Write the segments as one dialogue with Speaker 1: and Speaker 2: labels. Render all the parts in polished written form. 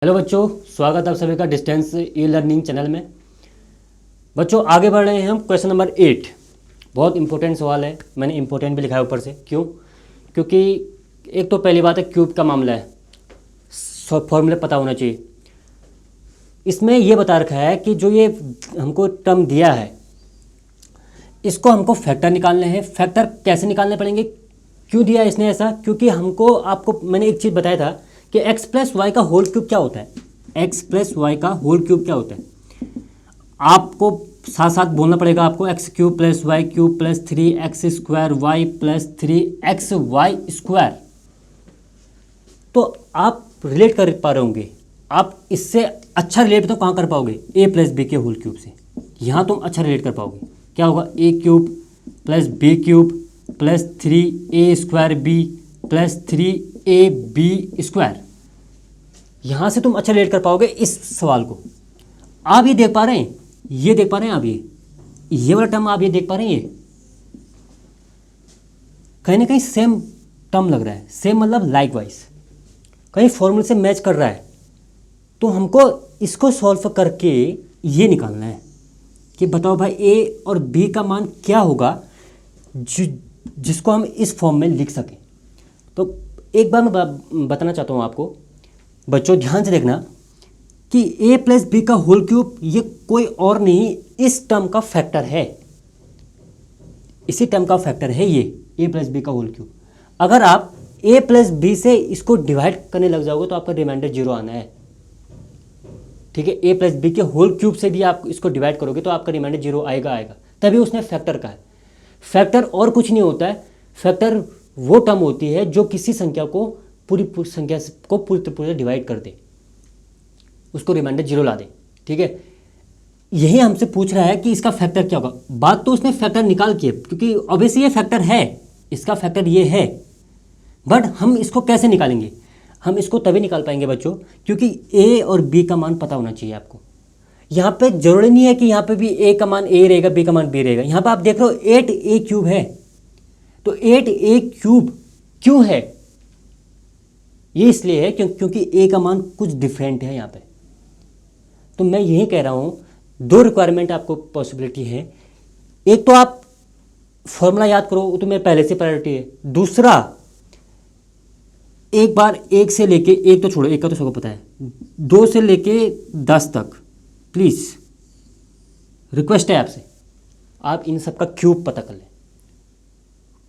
Speaker 1: Hello बच्चों, स्वागत है आप सभी का डिस्टेंस ई लर्निंग चैनल में। बच्चों आगे बढ़ रहे हैं हम क्वेश्चन नंबर 8। बहुत इंपॉर्टेंट सवाल है, मैंने इंपॉर्टेंट भी लिखा है ऊपर से। क्यों? क्योंकि एक तो पहली बात है क्यूब का मामला है, फॉर्मूले पता होना चाहिए। इसमें ये बता रखा है कि जो ये हमको टर्म दिया है इसको हमको फैक्टर निकालने हैं। फैक्टर कैसे निकालने पड़ेंगे? क्यों दिया इसने ऐसा? क्योंकि हमको आपको मैंने एक चीज़ बताया था कि x प्लस वाई का होल क्यूब क्या होता है। x प्लस वाई का होल क्यूब क्या होता है आपको साथ साथ बोलना पड़ेगा आपको। X cube plus y cube plus 3x² y plus 3xy square. तो आप रिलेट कर पा रहे होंगे, आप इससे अच्छा रिलेट तो कहाँ कर पाओगे? a प्लस बी के होल क्यूब से। यहाँ तुम अच्छा रिलेट कर पाओगे। क्या होगा? a cube plus b cube plus 3a² b plus 3ab square. यहाँ से तुम अच्छा रिलेट कर पाओगे इस सवाल को। आप ये देख पा रहे हैं, ये देख पा रहे हैं आप, ये वाला टर्म आप ये देख पा रहे हैं, ये कहीं ना कहीं सेम टर्म लग रहा है। सेम मतलब लाइक वाइज कहीं फॉर्मूले से मैच कर रहा है। तो हमको इसको सॉल्व करके ये निकालना है कि बताओ भाई ए और बी का मान क्या होगा जिसको हम इस फॉर्म में लिख सकें। तो एक बार मैं बताना चाहता हूँ आपको, बच्चों ध्यान से देखना कि a प्लस बी का होल क्यूब ये कोई और नहीं, इस टर्म का फैक्टर है। इसी टर्म का फैक्टर है ये a प्लस बी का होल क्यूब। अगर आप a प्लस बी से इसको डिवाइड करने लग जाओगे तो आपका रिमाइंडर 0 आना है। ठीक है, a प्लस बी के होल क्यूब से भी आप इसको डिवाइड करोगे तो आपका रिमाइंडर 0 आएगा। तभी उसने फैक्टर कहा है। फैक्टर और कुछ नहीं होता है। फैक्टर वो टर्म होती है जो किसी संख्या को पूरी संख्या को पूरी डिवाइड कर दे, उसको रिमाइंडर 0 ला दे। ठीक है, यही हमसे पूछ रहा है कि इसका फैक्टर क्या होगा। बात तो उसने फैक्टर निकाल के, क्योंकि ऑब्वियसली ये फैक्टर है, इसका फैक्टर ये है। बट हम इसको कैसे निकालेंगे? हम इसको तभी निकाल पाएंगे बच्चों क्योंकि a और b का मान पता होना चाहिए आपको। यहाँ पे जरूरी नहीं है कि यहाँ पे भी a का मान a रहेगा, b का मान b रहेगा। यहाँ पे आप देख रहे हो 8a क्यूब है, तो 8a क्यूब क्यों है? ये इसलिए है क्योंकि a का मान कुछ डिफरेंट है यहाँ पे। तो मैं यही कह रहा हूँ, दो रिक्वायरमेंट आपको पॉसिबिलिटी है। एक तो आप फॉर्मूला याद करो, वो तो मेरे पहले से प्रायोरिटी है। दूसरा, एक बार एक से लेके, एक तो छोड़ो, एक का तो सबको पता है, 2 से लेके 10 तक प्लीज़ रिक्वेस्ट है आपसे, आप इन सब का क्यूब पता कर लें।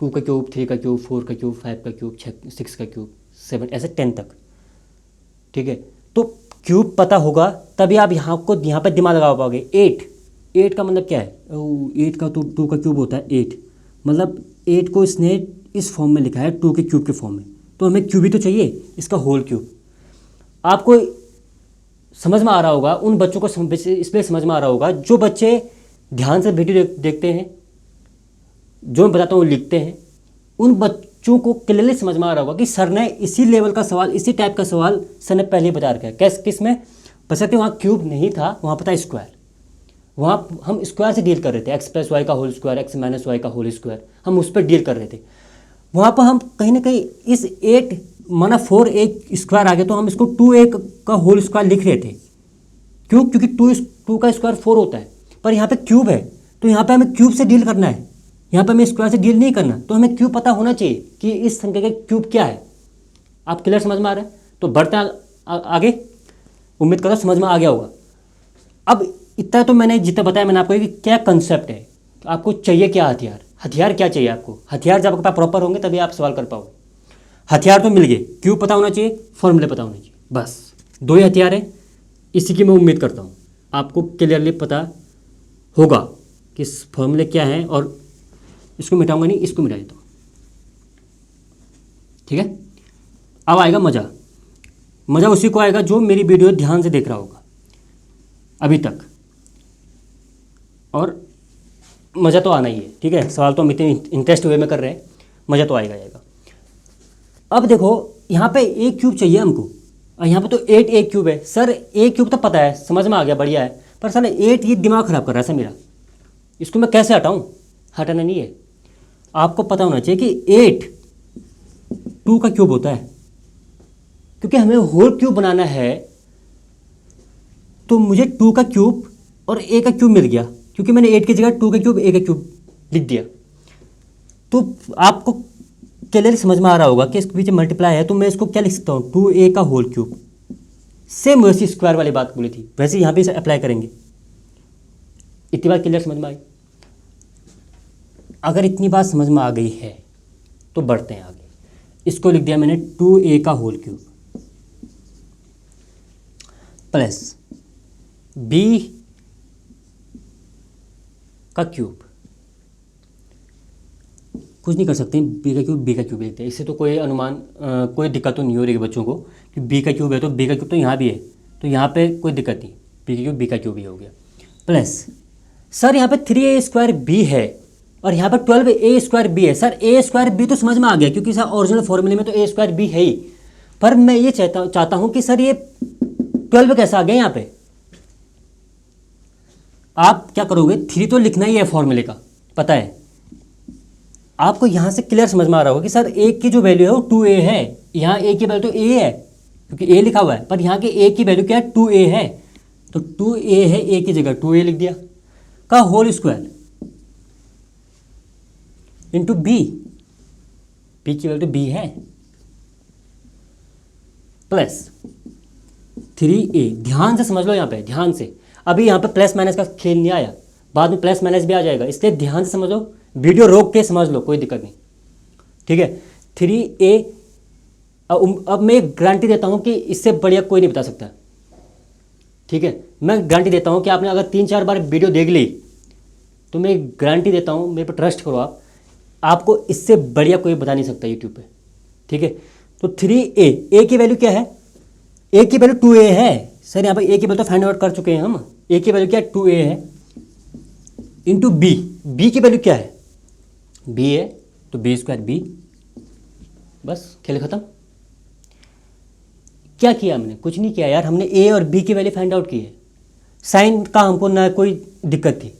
Speaker 1: 2 का क्यूब, 3 का क्यूब, 4 का क्यूब, 5 का क्यूब, 6 का क्यूब, 7 ऐसे 10 तक। ठीक है, तो क्यूब पता होगा तभी आप यहाँ पे दिमाग लगा पाओगे। 8 का मतलब क्या है? 8 का तो 2 का क्यूब होता है 8, मतलब 8 को इसने इस फॉर्म में लिखा है 2 के क्यूब के फॉर्म में, तो हमें क्यूब ही तो चाहिए, इसका होल क्यूब। आपको समझ में आ रहा होगा, उन बच्चों को इसलिए समझ में आ रहा होगा जो बच्चे ध्यान से वीडियो देखते हैं, जो मैं बताता हूँ लिखते हैं। उन बच्चों को क्लियरली समझ में आ रहा होगा कि सर ने इसी लेवल का सवाल, इसी टाइप का सवाल सर ने पहले ही बता रखा है। किस में? बशर्ते वहाँ क्यूब नहीं था, वहाँ पता स्क्वायर। वहाँ हम स्क्वायर से डील कर रहे थे, एक्स प्लस वाई का whole square, x minus y का होल स्क्वायर, हम उस पर डील कर रहे थे। वहाँ पर हम कहीं ना कहीं इस 8 माना 4a स्क्वायर आ गया तो हम इसको 2a का होल स्क्वायर लिख रहे थे। क्यों? क्योंकि 2 का स्क्वायर 4 होता है, पर यहाँ पे क्यूब है तो यहाँ पे हमें क्यूब से डील करना है, यहाँ पे हमें स्क्वायर से डील नहीं करना। तो हमें क्यूब पता होना चाहिए कि इस संख्या का क्यूब क्या है। आप क्लियर समझ में आ रहा है? तो बढ़ते हैं आगे, उम्मीद करता हूँ समझ में आ गया होगा। अब इतना तो मैंने जितना बताया मैंने आपको कि क्या कंसेप्ट है, आपको चाहिए क्या हथियार, हथियार क्या चाहिए आपको। हथियार जब आपके पास प्रॉपर होंगे तभी आप सवाल कर पाओगे। हथियार तो मिल गए, क्यूब पता होना चाहिए, फॉर्मूले पता होना चाहिए, बस 2 ही हथियार है। इसी की मैं उम्मीद करता हूँ आपको क्लियरली पता होगा कि फॉर्मूले क्या हैं। और इसको मिटाऊंगा नहीं, इसको मिटा देता हूँ। ठीक है, अब आएगा मज़ा। मज़ा उसी को आएगा जो मेरी वीडियो ध्यान से देख रहा होगा अभी तक, और मज़ा तो आना ही है। ठीक है, सवाल तो हम इतने इंटरेस्ट वे में कर रहे हैं, मज़ा तो आएगा। अब देखो यहाँ पे a क्यूब चाहिए हमको, और यहाँ पे तो 8a क्यूब है। सर a क्यूब तो पता है, समझ में आ गया, बढ़िया है, पर सर 8 ये दिमाग ख़राब कर रहा है सर मेरा, इसको मैं कैसे हटाऊँ? हटाना नहीं है, आपको पता होना चाहिए कि 8 2 का क्यूब होता है, क्योंकि हमें होल क्यूब बनाना है तो मुझे 2 का क्यूब और a का क्यूब मिल गया, क्योंकि मैंने 8 की जगह 2 का क्यूब a का क्यूब लिख दिया। तो आपको क्लियरली समझ में आ रहा होगा कि इसके पीछे मल्टीप्लाई है, तो मैं इसको क्या लिख सकता हूँ, 2a का होल क्यूब। सेम वैसी स्क्वायर वाली बात बोली थी, वैसे यहाँ पे इसे अप्लाई करेंगे। इतनी बात क्लियर समझ में आई? अगर इतनी बात समझ में आ गई है तो बढ़ते हैं आगे। इसको लिख दिया मैंने 2a का होल क्यूब प्लस b का क्यूब। कुछ नहीं कर सकते, b का क्यूब लिखते हैं। इससे तो कोई अनुमान कोई दिक्कत तो नहीं हो रही बच्चों को कि b का क्यूब है तो b का क्यूब तो यहाँ भी है, तो यहाँ पे कोई दिक्कत नहीं, b का क्यूब ही हो गया। प्लस सर यहाँ पे 3a² b है और यहाँ पर 12a² b है। सर a² b तो समझ में आ गया, क्योंकि सर ओरिजिनल फॉर्मूले में तो a² b है ही, पर मैं ये चाहता हूँ कि सर ये 12 कैसा आ गया यहाँ पे। आप क्या करोगे, 3 तो लिखना ही है फॉर्मूले का, पता है आपको। यहाँ से क्लियर समझ में आ रहा होगा कि सर a की जो वैल्यू है वो 2a है। यहाँ a की वैल्यू तो a है क्योंकि a लिखा हुआ है, पर यहाँ के a की वैल्यू क्या है, 2a है। तो 2a है, a की जगह 2a लिख दिया का होल स्क्वायर इंटू b की वैल्यू तो b है प्लस 3a। ध्यान से समझ लो यहाँ पे, ध्यान से। अभी यहाँ पे प्लस माइनस का खेल नहीं आया, बाद में प्लस माइनस भी आ जाएगा, इसलिए ध्यान से समझो, वीडियो रोक के समझ लो, कोई दिक्कत नहीं, ठीक है। 3a। अब मैं गारंटी देता हूँ कि इससे बढ़िया कोई नहीं बता सकता, ठीक है। मैं गारंटी देता हूँ कि आपने अगर 3-4 बार वीडियो देख ली तो मैं गारंटी देता हूँ, मेरे पर ट्रस्ट करो आप, आपको इससे बढ़िया कोई बता नहीं सकता यूट्यूब पे, ठीक है। तो 3a, a की वैल्यू क्या है, a की वैल्यू 2a है। सर यहाँ पर a की वैल्यू तो फाइंड आउट कर चुके हैं हम, a की वैल्यू क्या है, 2a है इंटू b की वैल्यू क्या है, b है तो b² b। बस खेल खत्म। क्या किया हमने, कुछ नहीं किया यार, हमने a और b की वैल्यू फाइंड आउट की है। साइन का हमको ना कोई दिक्कत थी,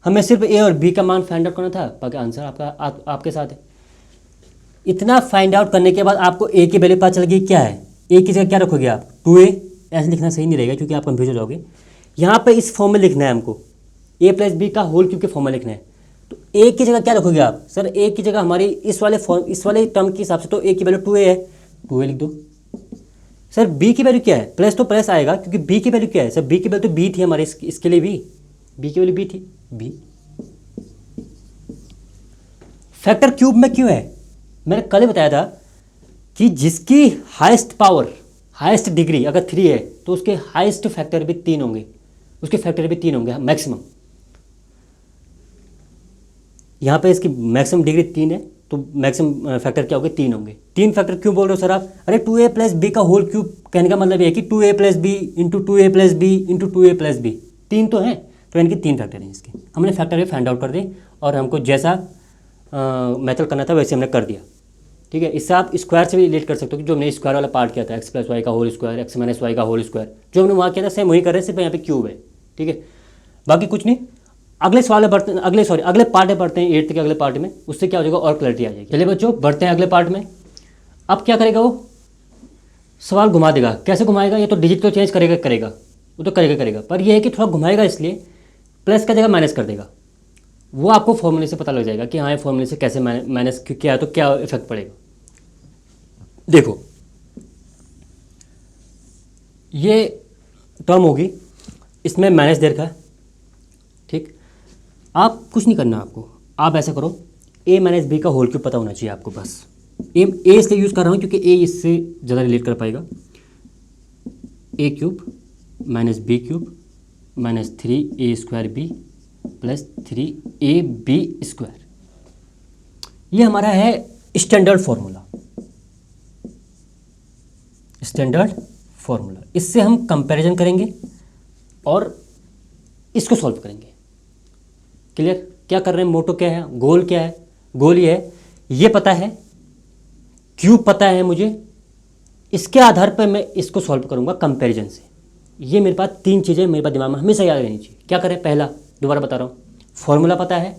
Speaker 1: हमें सिर्फ a और b का मान फाइंड आउट करना था, बाकी आंसर आपके साथ है। इतना फाइंड आउट करने के बाद आपको a की वैल्यू पता चल गई क्या है। a की जगह क्या रखोगे आप, 2a। ऐसे लिखना सही नहीं रहेगा क्योंकि आप कंफ्यूज हो जाओगे। यहाँ पे इस फॉर्म में लिखना है हमको, a प्लस b का होल क्यूब के फॉर्म में लिखना है। तो a की जगह क्या रखोगे आप, सर a की जगह हमारी इस वाले टर्म के हिसाब से तो a की वैल्यू 2a है, 2a लिख दो। सर b की वैल्यू क्या है, प्लस तो प्लस आएगा क्योंकि b की वैल्यू क्या है, सर b की वैल्यू तो b थी हमारे, इसके लिए b की वैल्यू b थी, b। फैक्टर क्यूब में क्यों है, मैंने कल ही बताया था कि जिसकी हाईएस्ट पावर, हाईएस्ट डिग्री अगर 3 है तो उसके हाईएस्ट फैक्टर भी 3 होंगे, उसके फैक्टर भी 3 होंगे मैक्सिमम। यहाँ पे इसकी मैक्सिमम डिग्री 3 है तो मैक्सिमम फैक्टर क्या होंगे, 3 होंगे। 3 फैक्टर क्यों बोल रहे हो सर आप, अरे 2a प्लस b का होल क्यूब कहने का मतलब ये है कि 2a plus b into 2a plus b into 2a plus b, 3 तो हैं, तो इनके 3 फैक्टर हैं इसके। हमने फैक्टर भी फाइंड आउट कर दिए और हमको जैसा मेथड करना था वैसे हमने कर दिया, ठीक है। इससे आप स्क्वायर से भी रिलेट कर सकते हो कि जो हमने स्क्वायर वाला पार्ट किया था, x प्लस वाई का whole square, x minus y का होल स्क्वायर, जो हमने वहाँ किया था सेम वही कर रहे हैं, सिर्फ यहाँ पे क्यूब है, ठीक है। बाकी कुछ नहीं। अगले सवाल में बढ़ते हैं, अगले पार्ट में बढ़ते हैं, 8th के अगले पार्ट में, उससे क्या हो जाएगा और क्लैरिटी आ जाएगी। चलिए बच्चों बढ़ते हैं अगले पार्ट में। अब क्या करेगा वो, सवाल घुमा देगा। कैसे घुमाएगा, ये तो डिजिट तो चेंज करेगा, वो तो करेगा, पर ये है कि थोड़ा घुमाएगा, इसलिए प्लस का जगह माइनस कर देगा। वो आपको फॉर्मूले से पता लग जाएगा कि हाँ ये फॉर्मूले से कैसे माइनस क्या है तो क्या इफेक्ट पड़ेगा। देखो ये टर्म होगी, इसमें माइनस दे रखा है, ठीक। आप कुछ नहीं करना, आपको आप ऐसा करो, a माइनस बी का होल क्यूब पता होना चाहिए आपको बस। a इसलिए यूज़ कर रहा हूँ क्योंकि a इससे ज़्यादा रिलेट कर पाएगा। a cube minus B cube minus 3a² b plus 3ab², ये हमारा है स्टैंडर्ड फॉर्मूला। इससे हम कंपैरिजन करेंगे और इसको सॉल्व करेंगे। क्लियर, क्या कर रहे हैं, मोटो क्या है, गोल क्या है, गोल ये है, ये पता है, क्यूब पता है मुझे, इसके आधार पर मैं इसको सॉल्व करूंगा कंपैरिजन से। ये मेरे पास 3 चीज़ें मेरे पास दिमाग में हमेशा याद रहनी चाहिए। क्या करें, पहला दोबारा बता रहा हूँ, फॉर्मूला पता है,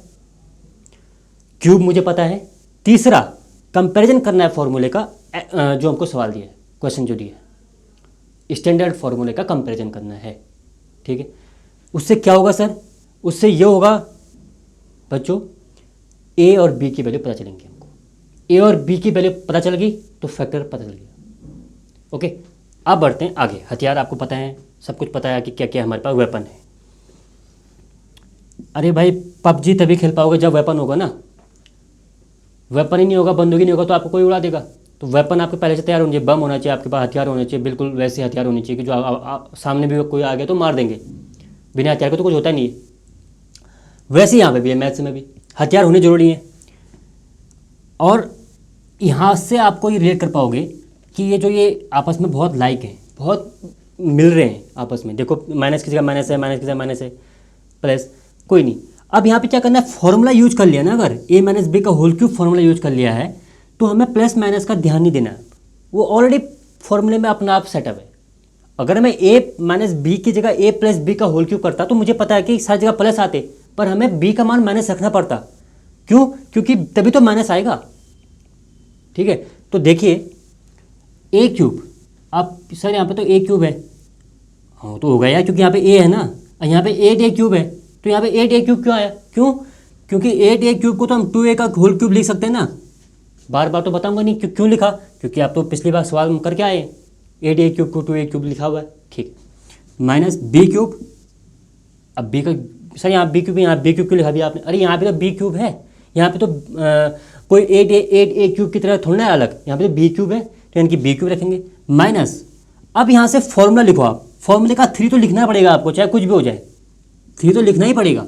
Speaker 1: क्यूब मुझे पता है, तीसरा कंपैरिजन करना है फॉर्मूले का, जो हमको सवाल दिया है, क्वेश्चन जो दिया है, स्टैंडर्ड फॉर्मूले का कंपैरिजन करना है। ठीक है, उससे क्या होगा सर, उससे ये होगा बच्चों, ए और बी की वैल्यू पता चलेंगी हमको। ए और बी की वैल्यू पता चल गई तो फैक्टर पता चल गया। ओके, अब बढ़ते हैं आगे। हथियार आपको पता है, सब कुछ पता है कि क्या क्या हमारे पास वेपन है। अरे भाई पबजी तभी खेल पाओगे जब वेपन होगा ना। वेपन ही नहीं होगा, बंदूक ही नहीं होगा तो आपको कोई उड़ा देगा। तो वेपन आपके पहले से तैयार होने चाहिए, बम होना चाहिए आपके पास, हथियार होने चाहिए, बिल्कुल वैसे हथियार होने चाहिए कि जो सामने भी कोई आ गया तो मार देंगे। बिना हथियार के तो कुछ होता नहीं है। वैसे यहाँ पे भी है, मैथ्स में भी हथियार होने जरूरी है। और यहाँ से आपको ये रिलेट कर पाओगे कि ये आपस में बहुत लाइक हैं, बहुत मिल रहे हैं आपस में। देखो माइनस की जगह माइनस है, माइनस की जगह माइनस है, प्लस, कोई नहीं। अब यहाँ पे क्या करना है, फॉर्मूला यूज कर लिया ना, अगर ए माइनस बी का होल क्यूब फॉर्मूला यूज कर लिया है तो हमें प्लस माइनस का ध्यान नहीं देना है, वो ऑलरेडी फॉर्मूले में अपना आप सेटअप है। अगर मैं ए माइनस बी की जगह ए प्लस बी का होल क्यूब करता तो मुझे पता है कि सारी जगह प्लस आते, पर हमें बी का मान माइनस रखना पड़ता। क्यों? क्योंकि तभी तो माइनस आएगा। ठीक है, तो देखिए ए क्यूब, आप सर यहाँ पे तो ए क्यूब है, हाँ तो हो गया यार, क्योंकि यहाँ पे ए है ना, और यहाँ पे 8a क्यूब है, तो यहाँ पे 8a क्यूब क्यों आया? क्यों? क्योंकि 8a क्यूब को तो हम 2a का होल क्यूब लिख सकते हैं ना। बार बार तो बताऊंगा नहीं क्यों लिखा, क्योंकि आप तो पिछली बार सवाल करके आए, 8a क्यूब को 2a क्यूब लिखा हुआ है। ठीक, माइनस बी क्यूब, अब बी का, सर यहाँ बी क्यूब, यहाँ बी क्यूब क्यों लिखा दिया आपने? अरे यहाँ पे तो बी क्यूब है, यहाँ पे तो कोई 8a क्यूब की तरह थोड़ा ना है अलग, यहाँ पे तो बी क्यूब है, तो यानी कि बी क्यूब रखेंगे माइनस। अब यहाँ से फॉर्मूला लिखो आप, फॉर्मूले का 3 तो लिखना पड़ेगा आपको, चाहे कुछ भी हो जाए, 3 तो लिखना ही पड़ेगा।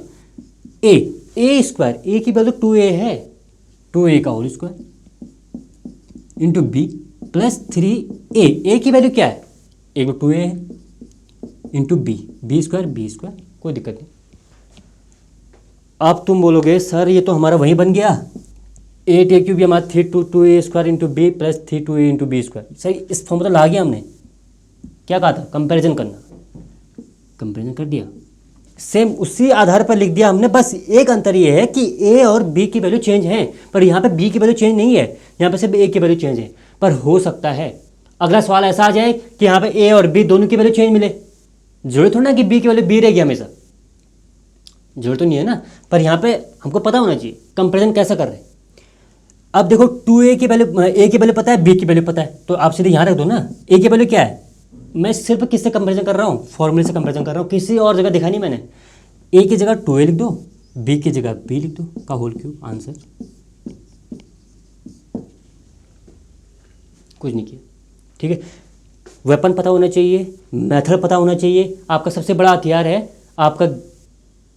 Speaker 1: ए स्क्वायर, ए की वैल्यू 2a है, 2a का whole square into b plus 3a, a की वैल्यू क्या है, एक 2a है, इंटू बी स्क्वायर, कोई दिक्कत नहीं। अब तुम बोलोगे सर ये तो हमारा वही बन गया, 8a क्यूब हमारा 2a square into b plus 3 2a into b square. सही, इस फॉर्मूला ला गया हमने, क्या कहा था, कंपैरिजन करना, कंपैरिजन कर दिया, सेम उसी आधार पर लिख दिया हमने। बस एक अंतर ये है कि ए और बी की वैल्यू चेंज है, पर यहाँ पे बी की वैल्यू चेंज नहीं है, यहाँ पे सिर्फ ए की वैल्यू चेंज है। पर हो सकता है अगला सवाल ऐसा आ जाए कि यहाँ पे ए और बी दोनों की वैल्यू चेंज मिले, जरूरत थोड़ा ना कि बी की वैल्यू बी रहेगी हमेशा, जरूरत तो नहीं है ना। पर यहाँ पे हमको पता होना चाहिए कंपेरिजन कैसा कर रहे हैं। अब देखो 2a की वैल्यू, ए की वैल्यू पता है, बी की वैल्यू पता है, तो आप सीधे यहाँ रख दो ना, ए की वैल्यू क्या है। मैं सिर्फ किससे कंपैरिजन कर रहा हूँ, फॉर्मूले से कंपैरिजन कर रहा हूँ, किसी और जगह दिखा नहीं मैंने। ए की जगह 2a लिख दो, बी की जगह बी लिख दो का होल क्यूब, आंसर। कुछ नहीं किया, ठीक है। वेपन पता होना चाहिए, मेथड पता होना चाहिए, आपका सबसे बड़ा हथियार है आपका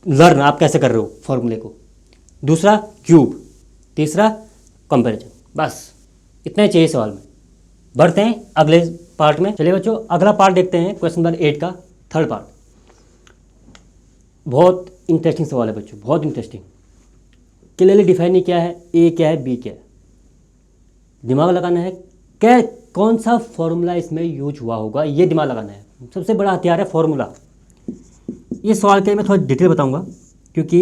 Speaker 1: लर्न, आप कैसे कर रहे हो फॉर्मूले को। दूसरा क्यूब, तीसरा कंपैरिजन, बस इतना ही चाहिए सवाल में। बढ़ते हैं अगले पार्ट में। चलिए बच्चों अगला पार्ट देखते हैं, क्वेश्चन नंबर 8 का थर्ड पार्ट। बहुत इंटरेस्टिंग सवाल है बच्चों, बहुत इंटरेस्टिंग। क्लियरली डिफाइन नहीं किया है, ए क्या है बी क्या है, दिमाग लगाना है। क्या कौन सा फॉर्मूला इसमें यूज हुआ होगा, ये दिमाग लगाना है। सबसे बड़ा हथियार है फॉर्मूला। ये सवाल के लिए मैं थोड़ा डिटेल बताऊंगा, क्योंकि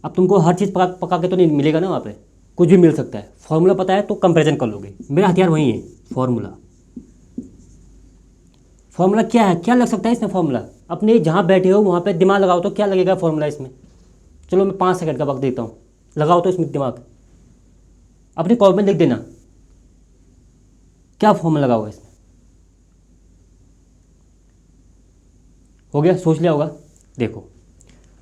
Speaker 1: अब तुमको हर चीज़ पका के तो नहीं मिलेगा ना, वहाँ पे कुछ भी मिल सकता है। फॉर्मूला पता है तो कंपैरिजन कर लोगे, मेरा हथियार वही है फॉर्मूला। फॉर्मूला क्या है, क्या लग सकता है इसमें फॉर्मूला, अपने जहाँ बैठे हो वहाँ पे दिमाग लगाओ तो क्या लगेगा फॉर्मूला इसमें। चलो मैं 5 सेकंड का वक्त देता हूँ, लगाओ तो इसमें दिमाग, अपने कॉल में लिख देना क्या फॉर्मूला लगा होगा इसमें। हो गया, सोच लिया होगा। देखो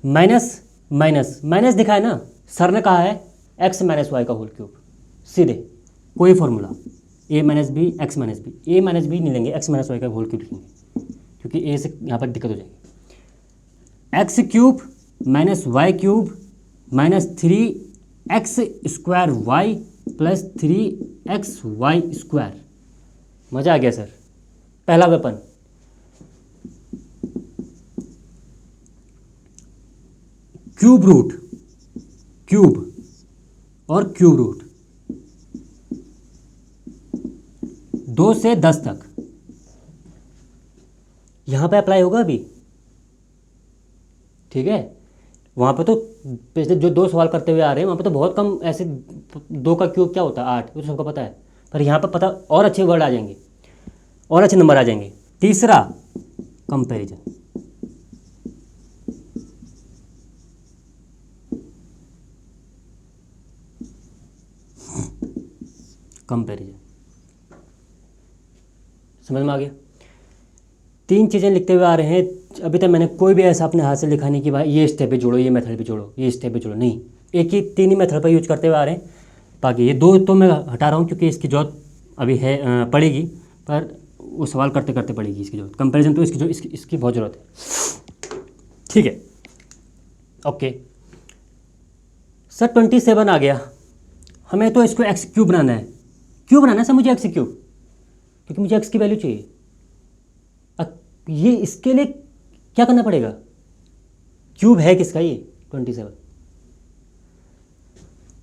Speaker 1: माइनस माइनस माइनस दिखा है ना, सर ने कहा है x माइनस वाई का होल क्यूब, सीधे कोई formula a minus b x minus b, a minus b नहीं लेंगे, x माइनस वाई का होल क्यूब लिखेंगे, क्योंकि a से यहाँ पर दिक्कत हो जाएगी। X cube minus y cube minus 3x square y plus 3x y square. मज़ा आ गया सर। पहला वेपन, क्यूब रूट, क्यूब और क्यूब रूट 2 से 10 तक यहां पे अप्लाई होगा अभी, ठीक है। वहां पे तो पिछले जो 2 सवाल करते हुए आ रहे हैं वहां पे तो बहुत कम ऐसे 2 का क्यूब क्या होता है 8, वो तो सबको पता है। पर यहाँ पे पता और अच्छे वर्ड आ जाएंगे और अच्छे नंबर आ जाएंगे। तीसरा कंपैरिजन, कंपैरिजन। समझ में आ गया? 3 चीज़ें लिखते हुए आ रहे हैं। अभी तक मैंने कोई भी ऐसा अपने हाथ से लिखा नहीं कि भाई ये स्टेप पे जोड़ो, ये मेथड पे जोड़ो, ये स्टेप पे जोड़ो, नहीं। एक ही 3 ही मेथड पर यूज करते हुए आ रहे हैं। बाकी ये 2 तो मैं हटा रहा हूँ क्योंकि इसकी जरूरत अभी है, पड़ेगी, पर वो सवाल करते करते पड़ेगी इसकी जरूरत। कंपैरिजन तो इसकी बहुत ज़रूरत है। ठीक है, ओके सर। 27 आ गया, हमें तो इसको एक्स क्यूब बनाना है। क्यों बनाना है सर मुझे एक्स क्यूब? क्योंकि मुझे एक्स की वैल्यू चाहिए। ये इसके लिए क्या करना पड़ेगा? क्यूब है किसका ये 27?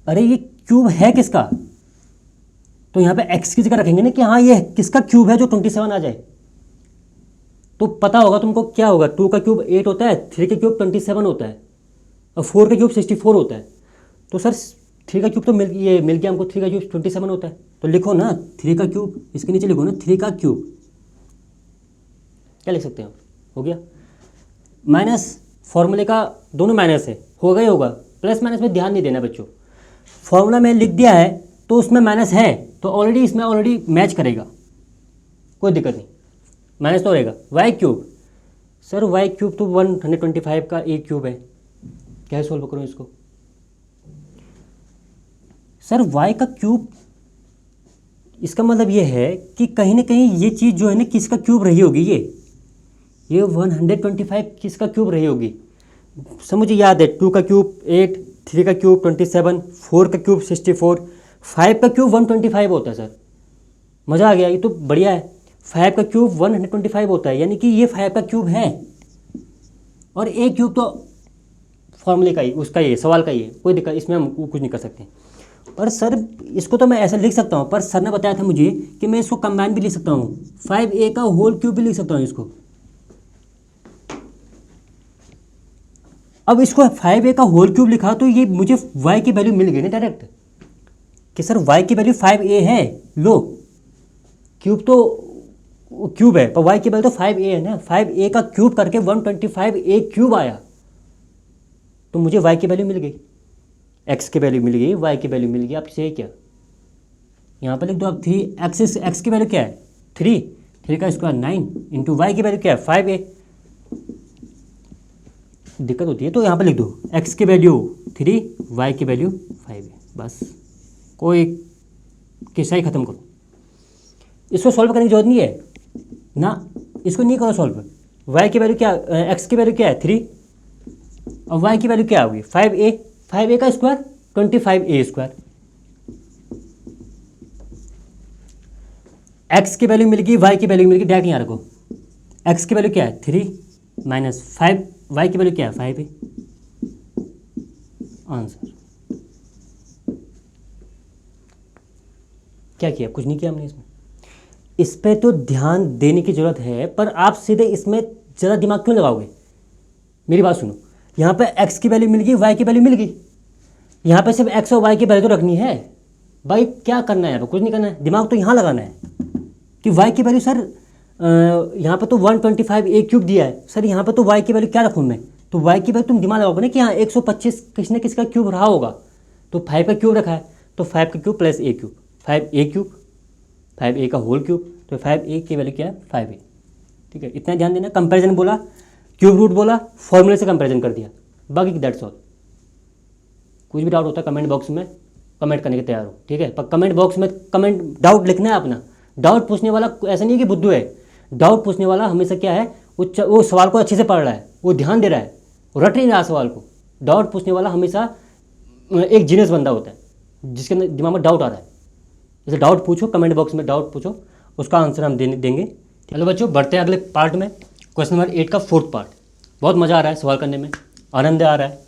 Speaker 1: अरे ये क्यूब है किसका? तो यहाँ पे एक्स की जगह रखेंगे ना कि हाँ ये किसका क्यूब है जो 27 आ जाए। तो पता होगा तुमको क्या होगा, 2 का क्यूब 8 होता है, 3 का क्यूब 27 होता है, और 4 का क्यूब 64 होता है। तो सर 3 का क्यूब तो मिल गया हमको, 3 का क्यूब 27 होता है। तो लिखो ना 3 का क्यूब, इसके नीचे लिखो ना 3 का क्यूब। क्या लिख सकते हैं? हो गया। माइनस, फॉर्मूले का दोनों माइनस है, होगा ही होगा। प्लस माइनस में ध्यान नहीं देना बच्चों। फॉर्मूला में लिख दिया है तो उसमें माइनस है, तो ऑलरेडी इसमें ऑलरेडी मैच करेगा, कोई दिक्कत नहीं, माइनस तो रहेगा। Y cube, sir y cube तो 125 का एक क्यूब है। क्या सॉल्व करूँ इसको? सर वाई का क्यूब, इसका मतलब ये है कि कहीं ना कहीं ये चीज़ जो है ना किसका क्यूब रही होगी, ये 125 किसका क्यूब रही होगी। सर मुझे याद है 2 का क्यूब 8, 3 का क्यूब 27, 4 का क्यूब 64, 5 का क्यूब 125 होता है। सर मज़ा आ गया, ये तो बढ़िया है। 5 का क्यूब 125 होता है, यानी कि ये 5 का क्यूब है, और एक क्यूब तो फॉर्मूले का ही, उसका ही है, सवाल का ही है, कोई दिक्कत, इसमें हम कुछ नहीं कर सकते। पर सर इसको तो मैं ऐसा लिख सकता हूँ, पर सर ने बताया था मुझे कि मैं इसको कंबाइन भी लिख सकता हूँ, 5a का होल क्यूब भी लिख सकता हूँ इसको। अब इसको 5a का होल क्यूब लिखा तो ये मुझे y की वैल्यू मिल गई ना डायरेक्ट, कि सर y की वैल्यू 5a है। लो क्यूब तो क्यूब है, पर y की वैल्यू तो 5a है ना, 5a का क्यूब करके 125a क्यूब आया, तो मुझे y की वैल्यू मिल गई, x की वैल्यू मिल गई, y की वैल्यू मिल गई। आप चाहिए क्या? यहाँ पर लिख दो आप 3 x की वैल्यू क्या है 3 का स्क्वायर 9 इंटू वाई की वैल्यू क्या है 5a। दिक्कत होती है तो यहाँ पर लिख दो x की वैल्यू 3, y की वैल्यू 5a, बस कोई किस्सा ही ख़त्म करो। इसको सॉल्व करने की जरूरत नहीं है ना, इसको नहीं करो सॉल्व। y की वैल्यू क्या, x की वैल्यू क्या है 3, और y की वैल्यू क्या होगी 5a, 5a का स्क्वायर 25a स्क्वायर। x की वैल्यू मिल गई, y की वैल्यू मिल गई, डायरेक्ट यहाँ रखो। x की वैल्यू क्या है 3 माइनस 5, y की वैल्यू क्या है 5a। आंसर। क्या किया? कुछ नहीं किया हमने इसमें। इस पे तो ध्यान देने की जरूरत है, पर आप सीधे इसमें ज़्यादा दिमाग क्यों लगाओगे? मेरी बात सुनो, यहाँ पे x की वैल्यू मिल गई, y की वैल्यू मिल गई, यहाँ पे सिर्फ x और y की वैल्यू तो रखनी है। भाई क्या करना है यहाँ पे? कुछ नहीं करना है, दिमाग तो यहाँ लगाना है कि y की वैल्यू सर यहाँ पे तो 125a क्यूब दिया है, सर यहाँ पे तो y की वैल्यू क्या रखूँ मैं? तो y की वैल्यू तुम दिमाग लगाओगे ना कि हाँ 125 किसने किसका क्यूब रहा होगा, तो 5 का क्यूब रखा है, तो 5 का cube plus a cube, 5a cube, 5a का होल क्यूब, तो 5a की वैल्यू क्या है 5a। ठीक है, इतना ध्यान देना। कंपैरिजन बोला, क्यूब रूट बोला, फॉर्मूले से कंपैरिजन कर दिया, बाकी दैट्स ऑल। कुछ भी डाउट होता है कमेंट बॉक्स में कमेंट करने के तैयार हो, ठीक है? पर कमेंट बॉक्स में कमेंट डाउट लिखना है अपना। डाउट पूछने वाला ऐसा नहीं है कि बुद्धू है, डाउट पूछने वाला हमेशा क्या है, वो सवाल को अच्छे से पढ़ रहा है, वो ध्यान दे रहा है, वो रट नहीं रहा सवाल को। डाउट पूछने वाला हमेशा एक जीनियस बंदा होता है जिसके दिमाग में डाउट आ रहा है। जैसे डाउट पूछो, कमेंट बॉक्स में डाउट पूछो, उसका आंसर हम देंगे। चलो बच्चों, बढ़ते हैं अगले पार्ट में। क्वेश्चन नंबर 8 का 4th पार्ट। बहुत मज़ा आ रहा है सवाल करने में, आनंद आ रहा है।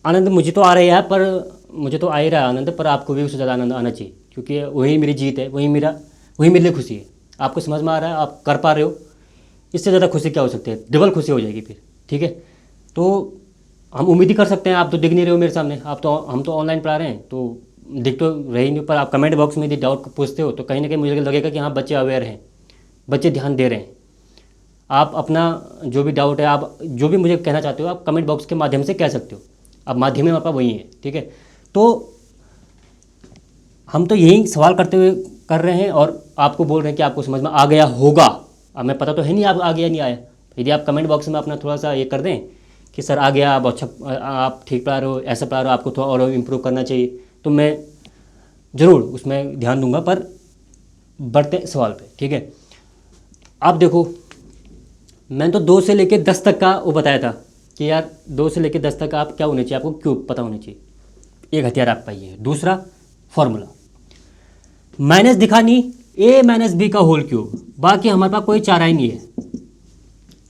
Speaker 1: आनंद मुझे तो आ रहा है यार, पर मुझे तो आ ही रहा है आनंद, पर आपको भी उससे ज़्यादा आनंद आना चाहिए, क्योंकि वही मेरी जीत है, वही मेरे लिए खुशी है। आपको समझ में आ रहा है, आप कर पा रहे हो, इससे ज़्यादा खुशी क्या हो सकती है? डबल खुशी हो जाएगी फिर। ठीक है, तो हम उम्मीद ही कर सकते हैं, आप तो दिख नहीं रहे हो मेरे सामने, हम तो ऑनलाइन पढ़ा रहे हैं, तो दिख तो रहे नहीं, पर आप कमेंट बॉक्स में यदि डाउट पूछते हो तो कहीं ना कहीं मुझे लगेगा कि हाँ बच्चे अवेयर हैं, बच्चे ध्यान दे रहे हैं। आप अपना जो भी डाउट है, आप जो भी मुझे कहना चाहते हो, आप कमेंट बॉक्स के माध्यम से कह सकते हो। अब माध्यम हमारे पास वही है, ठीक है? तो हम तो यही सवाल करते हुए कर रहे हैं और आपको बोल रहे हैं कि आपको समझ में आ गया होगा। अब मैं पता तो है नहीं आप आ गया नहीं आया। यदि आप कमेंट बॉक्स में अपना थोड़ा सा ये कर दें कि सर आ गया, आप अच्छा, आप ठीक पढ़ा रहे हो, ऐसा पढ़ा रहे हो, आपको थोड़ा और इम्प्रूव करना चाहिए, तो मैं ज़रूर उसमें ध्यान दूंगा। पर बढ़ते सवाल पे, ठीक है। आप देखो, मैंने तो 2 से लेकर 10 तक का वो बताया था कि यार 2 से लेकर 10 तक आप क्या होने चाहिए, आपको क्यूब पता होने चाहिए। एक हथियार आपका ये है। दूसरा फॉर्मूला, माइनस दिखा नहीं, ए माइनस बी का होल क्यूब, बाकी हमारे पास कोई चारा ही नहीं है,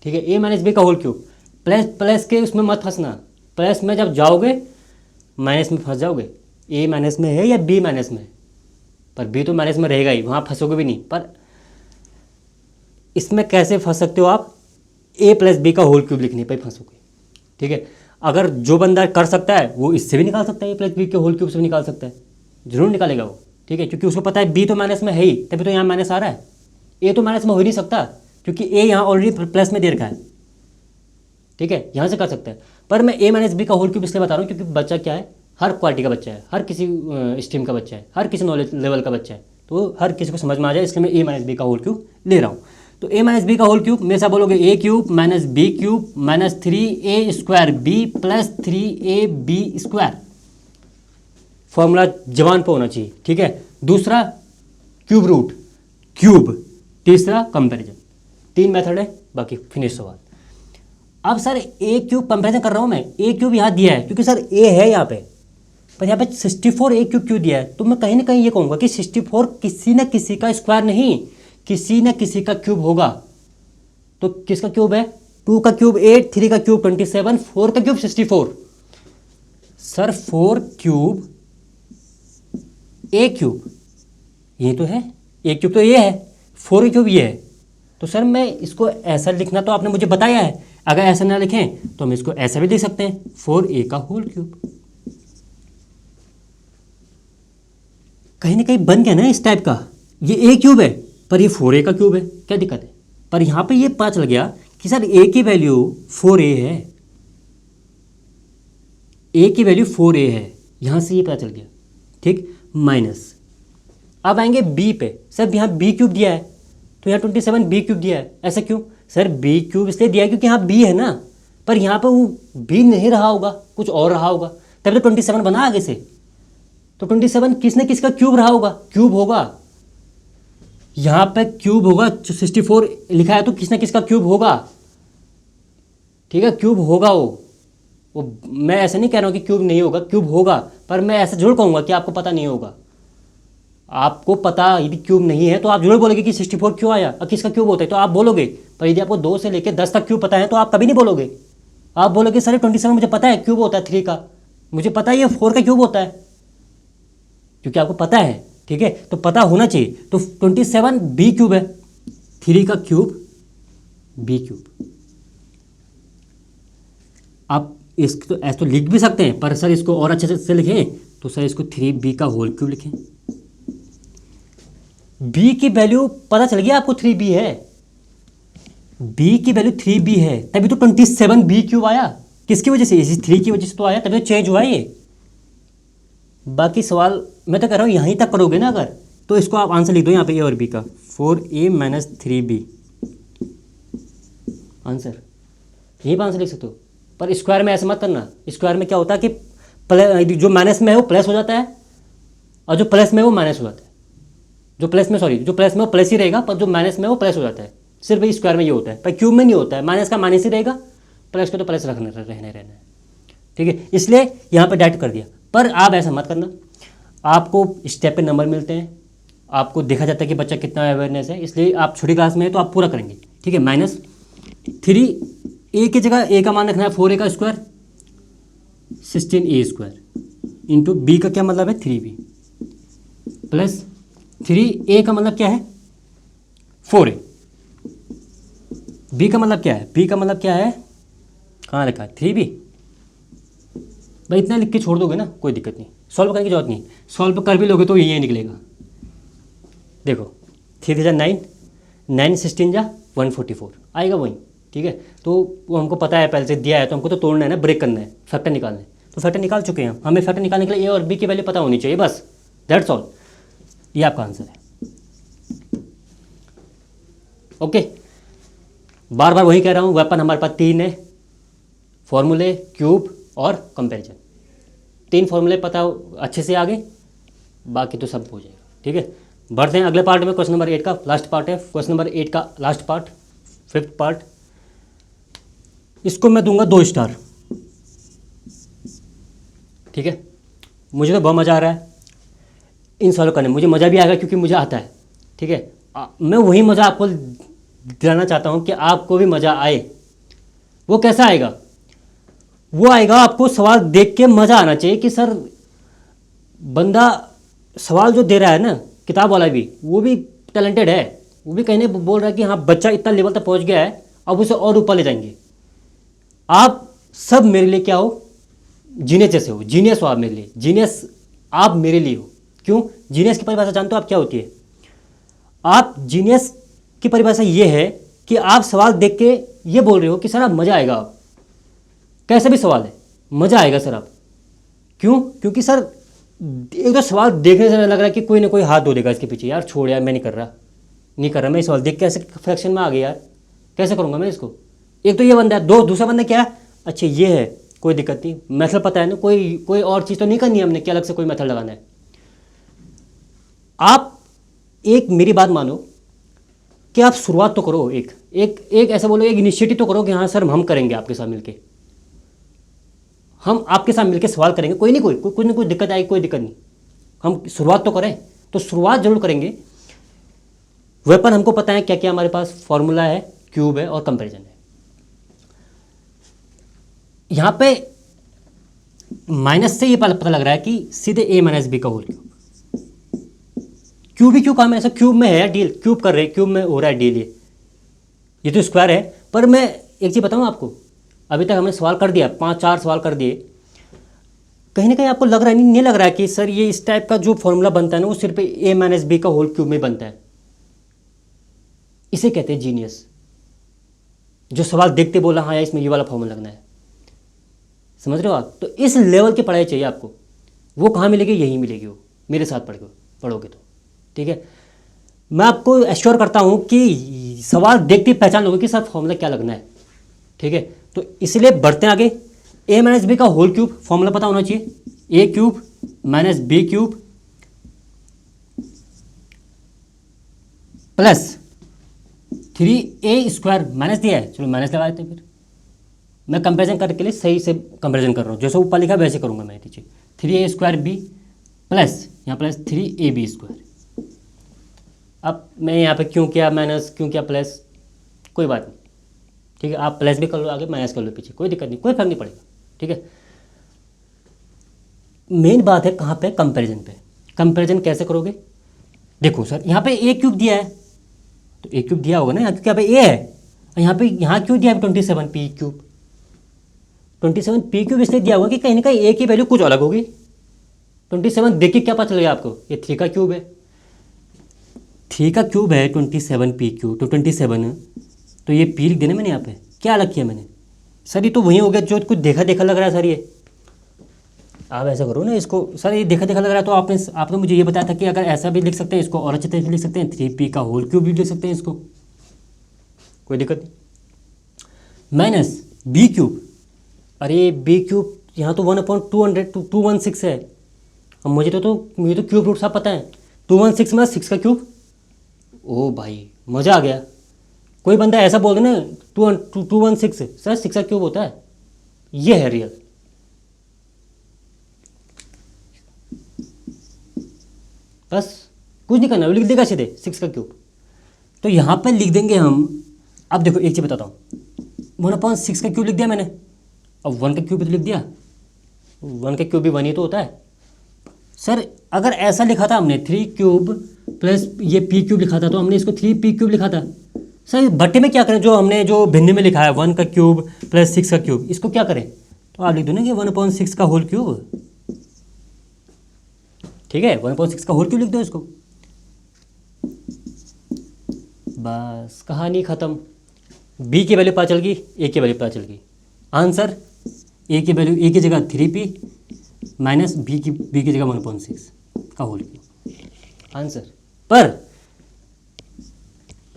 Speaker 1: ठीक है। ए माइनस बी का होल क्यूब, प्लस प्लस के उसमें मत फंसना, प्लस में जब जाओगे माइनस में फंस जाओगे। ए माइनस में है या बी माइनस में है, पर बी तो माइनस में रहेगा ही, वहाँ फंसोगे भी नहीं। पर इसमें कैसे फंस सकते हो आप, ए प्लस बी का होल क्यूब लिखने पर फंसोगे, ठीक है। अगर जो बंदा कर सकता है वो इससे भी निकाल सकता है, ए प्लस बी के होल क्यूब से भी निकाल सकता है, जरूर निकालेगा वो, ठीक है। क्योंकि उसको पता है बी तो माइनस में है ही, तभी तो यहाँ माइनस आ रहा है। ए तो माइनस में हो ही नहीं सकता क्योंकि ए यहाँ ऑलरेडी प्लस में दे रखा है, ठीक है। यहाँ से कर सकता है। पर मैं ए माइनस बी का होल क्यूब इसलिए बता रहा हूँ क्योंकि बच्चा क्या है, हर क्वालिटी का बच्चा है, हर किसी स्ट्रीम का बच्चा है, हर किसी नॉलेज लेवल का बच्चा है, तो हर किसी को समझ में आ जाए, इसलिए मैं ए माइनस बी का होल क्यूब ले रहा हूँ। तो ए माइनस बी का होल क्यूब में से बोलोगे A cube minus B cube minus 3a square B plus 3ab square. Formula जवान पे होना चाहिए, ठीक है। दूसरा क्यूब रूट, क्यूब। तीसरा कंपैरिजन। 3 मेथड है, बाकी फिनिश सवाल। अब सर ए क्यूब कंपैरिजन कर रहा हूँ मैं, ए क्यूब यहाँ दिया है क्योंकि सर ए है यहाँ पे, पर यहाँ पे 64 ए क्यूब क्यों दिया है, तो मैं कहीं ना कहीं ये कहूँगा कि 64 किसी न किसी का स्क्वायर नहीं, किसी न किसी का क्यूब होगा। तो किसका क्यूब है, 2 का क्यूब 8, 3 का क्यूब 27, 4 का क्यूब 64। सर 4 क्यूब ए क्यूब ये तो है, ए क्यूब तो ये है, 4 क्यूब ये है। तो सर मैं इसको ऐसा लिखना तो आपने मुझे बताया है, अगर ऐसा ना लिखें तो हम इसको ऐसा भी लिख सकते हैं, 4a का होल क्यूब। कहीं ना कहीं बन गया ना इस टाइप का, ये ए क्यूब है पर ये 4a का क्यूब है, क्या दिक्कत है। पर यहां पे ये पता चल गया कि सर a की वैल्यू 4a है, a की वैल्यू 4a है, यहां से ये पता चल गया, ठीक। माइनस, अब आएंगे b पे, सर यहाँ b क्यूब दिया है तो यहाँ 27 b क्यूब दिया है, ऐसा क्यों सर, b क्यूब इसलिए दिया है क्योंकि यहाँ b है ना, पर यहाँ पे वो b नहीं रहा होगा, कुछ और रहा होगा, तभी तो 27 बना आगे से। तो 27 किसने किसका क्यूब रहा होगा, क्यूब होगा, यहाँ पे क्यूब होगा, 64 लिखा है तो किसने किसका क्यूब होगा, ठीक है, क्यूब होगा वो मैं ऐसा नहीं कह रहा हूँ कि क्यूब नहीं होगा, क्यूब होगा, पर मैं ऐसा जरूर कहूँगा कि आपको पता नहीं होगा। आपको पता यदि क्यूब नहीं है तो आप जरूर बोलोगे कि 64 क्यों आया और किसका क्यूब होता है, तो आप बोलोगे। पर यदि आपको 2 से लेकर 10 तक क्यूब पता है तो आप कभी नहीं बोलोगे, आप बोलोगे सर 27 मुझे पता है क्यूब होता है 3 का, मुझे पता है ये 4 का क्यूब होता है, क्योंकि आपको पता है, ठीक है। तो पता होना चाहिए, तो 27 बी क्यूब है, 3 का क्यूब बी क्यूब। आप इसको तो ऐसे तो लिख भी सकते हैं, पर सर इसको और अच्छे से लिखें तो सर इसको 3b का होल क्यूब लिखें। b की वैल्यू पता चल गया आपको 3b है, b की वैल्यू 3b है, तभी तो 27 b क्यूब आया, किसकी वजह से, इसी 3 की वजह से तो आया, तभी तो चेंज हुआ ये। बाकी सवाल मैं तो कह रहा हूँ यहीं तक करोगे ना अगर, तो इसको आप आंसर लिख दो यहाँ पे, a और b का, 4a माइनस 3b आंसर, यहीं पर आंसर लिख सकते हो। पर स्क्वायर में ऐसा मत करना, स्क्वायर में क्या होता है कि प्लस, जो माइनस में है वो प्लस हो जाता है और जो प्लस में है वो माइनस हो जाता है, जो प्लस में वो प्लस ही रहेगा, पर जो माइनस में वो प्लस हो जाता है, सिर्फ स्क्वायर में ये होता है, पर क्यूब में नहीं होता है, माइनस का माइनस ही रहेगा, प्लस का तो प्लस रहना है, ठीक है। इसलिए यहाँ पर डायरेक्ट कर दिया, पर आप ऐसा मत करना, आपको स्टेप पे नंबर मिलते हैं, आपको देखा जाता है कि बच्चा कितना अवेयरनेस है, इसलिए आप छोटी क्लास में है तो आप पूरा करेंगे, ठीक है। माइनस 3 ए की जगह ए का मान रखना है 4a का square 16a square into B का क्या मतलब है 3b प्लस 3a का मतलब क्या है 4a, b का मतलब क्या है, b का मतलब क्या है, कहाँ लिखा है 3b, भाई इतना लिख के छोड़ दोगे ना कोई दिक्कत नहीं, सॉल्व करने की जरूरत नहीं, सॉल्व कर भी लोगे तो यही निकलेगा। देखो 3 जा 9, 9 16 जा 144 आएगा वही, ठीक है। तो वो हमको पता है पहले से दिया है, तो हमको तो तोड़ना है ना, ब्रेक करना है, फैक्टर निकालना है, तो फैक्टर निकाल चुके हैं, हमें फैक्टर निकालने के लिए ए और बी की वैल्यू पता होनी चाहिए, बस दैट्स ऑल, ये आपका आंसर है। ओके, बार बार वही कह रहा हूँ, वेपन हमारे पास तीन है, फॉर्मूले, क्यूब और कंपैरिजन। तीन फॉर्मूले पता हो अच्छे से आगे, बाकी तो सब हो जाएगा। ठीक है, बढ़ते हैं अगले पार्ट में। क्वेश्चन नंबर 8 का लास्ट पार्ट है, क्वेश्चन नंबर 8 का लास्ट पार्ट, 5th पार्ट। इसको मैं दूंगा 2 स्टार। ठीक है, मुझे तो बहुत मज़ा आ रहा है इन सॉल्व करने में, मुझे मज़ा भी आएगा क्योंकि मुझे आता है। ठीक है, मैं वही मज़ा आपको दिलाना चाहता हूँ कि आपको भी मज़ा आए। वो कैसा आएगा? वो आएगा आपको सवाल देख के मज़ा आना चाहिए कि सर बंदा सवाल जो दे रहा है ना, किताब वाला भी, वो भी टैलेंटेड है, वो भी कहने बोल रहा है कि हाँ बच्चा इतना लेवल तक पहुँच गया है, अब उसे और ऊपर ले जाएंगे। आप सब मेरे लिए क्या हो? जीनियस जैसे हो, जीनियस हो आप मेरे लिए, जीनियस आप मेरे लिए हो। क्यों? जीनियस की परिभाषा जानते हो आप क्या होती है? आप जीनियस की परिभाषा ये है कि आप सवाल देख के ये बोल रहे हो कि सर आप मज़ा आएगा, आप कैसा भी सवाल है मज़ा आएगा सर आप। क्यों? क्योंकि सर एक तो सवाल देखने से लग रहा है कि कोई ना कोई हाथ धो देगा इसके पीछे, यार छोड़ यार मैं नहीं कर रहा, मैं सवाल देख के ऐसे फ्रैक्शन में आ गया यार, कैसे करूँगा मैं इसको। एक तो ये बंदा है, दूसरा बंदा क्या है, अच्छा ये है कोई दिक्कत नहीं, मेथड पता है ना, कोई और चीज़ तो नहीं करनी है हमने कि अलग से कोई मेथड लगाना है। आप एक मेरी बात मानो कि आप शुरुआत तो करो, एक ऐसा बोलो, एक इनिशिएटिव तो करो कि हाँ सर हम करेंगे आपके साथ मिलके, हम आपके साथ मिलके सवाल करेंगे, कोई नहीं कुछ ना कुछ दिक्कत आएगी, कोई दिक्कत नहीं, हम शुरुआत तो करें। तो शुरुआत जरूर करेंगे। वेपन हमको पता है क्या क्या हमारे पास, फॉर्मूला है, क्यूब है और कंपैरिजन है। यहां पे माइनस से ये पता लग रहा है कि सीधे a माइनस बी का होल क्यूब। क्यूब ही क्यों काम है, ऐसा क्यूब में है डील, क्यूब कर रहे, क्यूब में हो रहा है डील। ये तो स्क्वायर है। पर मैं एक चीज़ बताऊँ आपको, अभी तक हमने सवाल कर दिया, 5-4 सवाल कर दिए, कहीं ना कहीं आपको लग रहा है, नहीं लग रहा है कि सर ये इस टाइप का जो फॉर्मूला बनता है ना वो सिर्फ a माइनस बी का होल क्यूब में बनता है। इसे कहते हैं जीनियस, जो सवाल देखते बोला हाँ यार इसमें ये वाला फॉर्मूला लगना है। समझ रहे हो आप? तो इस लेवल की पढ़ाई चाहिए आपको। वो कहाँ मिलेगी? यहीं मिलेगी, वो मेरे साथ पढ़ोगे तो। ठीक है, मैं आपको एश्योर करता हूँ कि सवाल देखते ही पहचान लोगे कि सर फॉर्मूला क्या लगना है। ठीक है, तो इसलिए बढ़ते हैं आगे। a माइनस बी का होल क्यूब फॉर्मूला पता होना चाहिए, a cube minus B cube plus 3a square, minus दिया है, चलो माइनस लगा देते हैं। फिर मैं कंपेरिजन करने के लिए सही से कंपेरिजन कर रहा हूँ, जैसे ऊपर लिखा वैसे करूँगा मैं। नीचे 3a स्क्वायर बी प्लस यहाँ प्लस 3ab स्क्वायर। अब मैं यहाँ पे क्यों किया माइनस, क्यों किया प्लस, कोई बात नहीं। ठीक है, आप प्लस भी कर लो आगे, माइनस कर लो पीछे, कोई दिक्कत नहीं, कोई फर्क नहीं पड़ेगा। ठीक है, मेन बात है कहाँ पे? कंपैरिजन पे। कंपैरिजन कैसे करोगे? देखो सर यहाँ पे a क्यूब दिया है, तो a क्यूब दिया होगा ना यहाँ, क्योंकि यहाँ पे a है। और यहाँ क्यों दिया है 27 p क्यूब? 27 p क्यूब इसलिए दिया होगा कि कहीं ना कहीं a की वैल्यू कुछ अलग होगी। 27 देख के क्या पता चलेगा आपको? ये 3 का क्यूब है, 3 का क्यूब है 27 p क्यूब, तो 27, तो ये p लिख देना मैंने यहाँ पे। क्या अलग किया मैंने? सर ये तो वही हो गया जो कुछ देखा देखा लग रहा है सर। ये आप ऐसा करो ना इसको, सर ये देखा देखा लग रहा है, तो आपने मुझे ये बताया था कि अगर ऐसा भी लिख सकते हैं इसको, और अच्छे तरीके से लिख सकते हैं, 3p का होल क्यूब भी लिख सकते हैं इसको, कोई दिक्कत नहीं। माइनस बी क्यूब, अरे बी क्यूब यहाँ तो 1/216 है। अब मुझे तो क्यूब रूट सब पता है। 216 में 6 का क्यूब। ओ भाई मज़ा आ गया। कोई बंदा ऐसा बोल दे ना 216 सर 6 का क्यूब होता है, ये है रियल। बस कुछ नहीं करना, लिख देगा सीधे 6 का क्यूब। तो यहाँ पर लिख देंगे हम। अब देखो एक चीज़ बताता हूँ, 1/6 का क्यूब लिख दिया मैंने, अब 1 का क्यूब भी तो लिख दिया। 1 का क्यूब भी 1 ही तो होता है सर। अगर ऐसा लिखा था हमने 3 क्यूब प्लस ये p क्यूब लिखा था, तो हमने इसको 3p क्यूब लिखा था सर। भट्टे में क्या करें, जो हमने जो भिन्न में लिखा है 1 का क्यूब प्लस 6 का क्यूब, इसको क्या करें? तो आप लिख दो ना कि 1/6 का होल क्यूब। ठीक है, 1/6 का होल क्यूब लिख दो इसको, बस कहानी ख़त्म। b की वैल्यू पता चल गई, a की वैल्यू पता चल गई। आंसर a की वैल्यू, a की जगह 3p माइनस b की जगह 1/6 का होल क्यूब आंसर। पर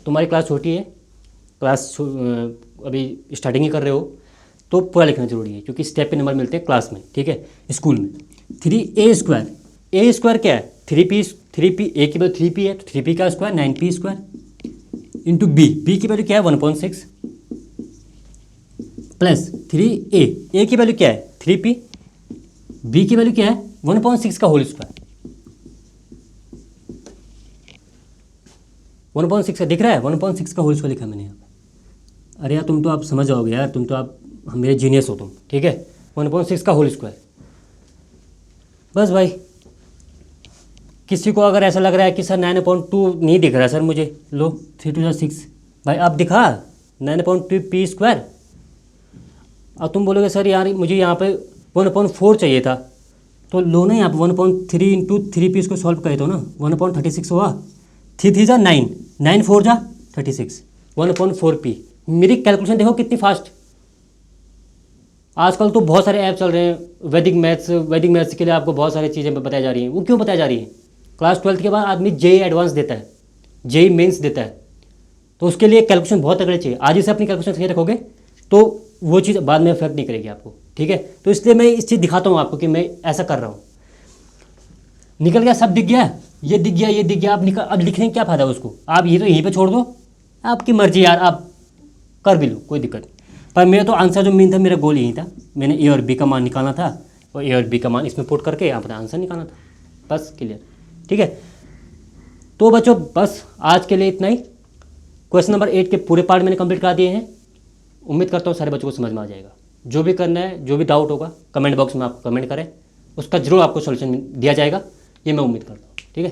Speaker 1: तुम्हारी क्लास छोटी है, अभी स्टार्टिंग ही कर रहे हो, तो पूरा लिखना जरूरी है, क्योंकि स्टेप पे नंबर मिलते हैं क्लास में, ठीक है, स्कूल में। 3a², ए स्क्वायर क्या है, 3p, ए की वैल्यू 3p है, तो 3p का स्क्वायर 9p² इंटू बी की वैल्यू क्या है 1/6 प्लस 3a, ए की वैल्यू क्या है 3p, बी की वैल्यू क्या है 1/6 का होल स्क्वायर। 1/6 का दिख रहा है, 1/6 का होल स्क्वायर लिखा मैंने यहाँ पे। अरे यार तुम तो आप समझ जाओगे यार, तुम तो आप मेरे जीनियस हो तुम, ठीक है। 1/6 का होल स्क्वायर। बस भाई, किसी को अगर ऐसा लग रहा है कि सर 9/2 नहीं दिख रहा सर मुझे, लो 3 2 6 भाई, अब दिखा 9/2p²। और तुम बोलोगे सर यार मुझे यहाँ पे 1/4 चाहिए था, तो लो ना यहाँ पे 1/3 इंटू 3p इसको सॉल्व करे तो ना 1/36 हुआ, 3 3 जा 9, 9 4 जा 36, 1/4p। मेरी कैलकुलेशन देखो कितनी फास्ट। आजकल तो बहुत सारे ऐप चल रहे हैं वैदिक मैथ्स के लिए, आपको बहुत सारी चीज़ें बताई जा रही हैं। वो क्यों बताई जा रही हैं? क्लास 12 के बाद आदमी जेई एडवांस देता है, जेई मेंस देता है, तो उसके लिए कैलकुलेशन बहुत तगड़े चाहिए। आज ही से अपनी कैलकुलेशन सही रखोगे तो वो चीज़ बाद में इफेक्ट नहीं करेगी आपको, ठीक है। तो इसलिए मैं इस चीज़ दिखाता हूँ आपको कि मैं ऐसा कर रहा हूँ। निकल गया, सब दिख गया, ये दिख गया, ये दिख गया। अब लिखने का क्या फ़ायदा उसको, आप ये तो यहीं पे छोड़ दो, आपकी मर्जी यार, आप कर भी लो, कोई दिक्कत नहीं। पर मेरा तो आंसर जो मेन था, मेरा गोल यही था, मैंने ए और बी का मान निकालना था, और ए और बी का मान इसमें पुट करके अपना आंसर निकालना था, बस क्लियर, ठीक है। तो बच्चों बस आज के लिए इतना ही। क्वेश्चन नंबर 8 के पूरे पार्ट मैंने कंप्लीट करा दिए हैं। उम्मीद करता हूँ सारे बच्चों को समझ में आ जाएगा। जो भी करना है, जो भी डाउट होगा कमेंट बॉक्स में आप कमेंट करें, उसका जरूर आपको सोल्यूशन दिया जाएगा, ये मैं उम्मीद करता हूँ, ठीक है।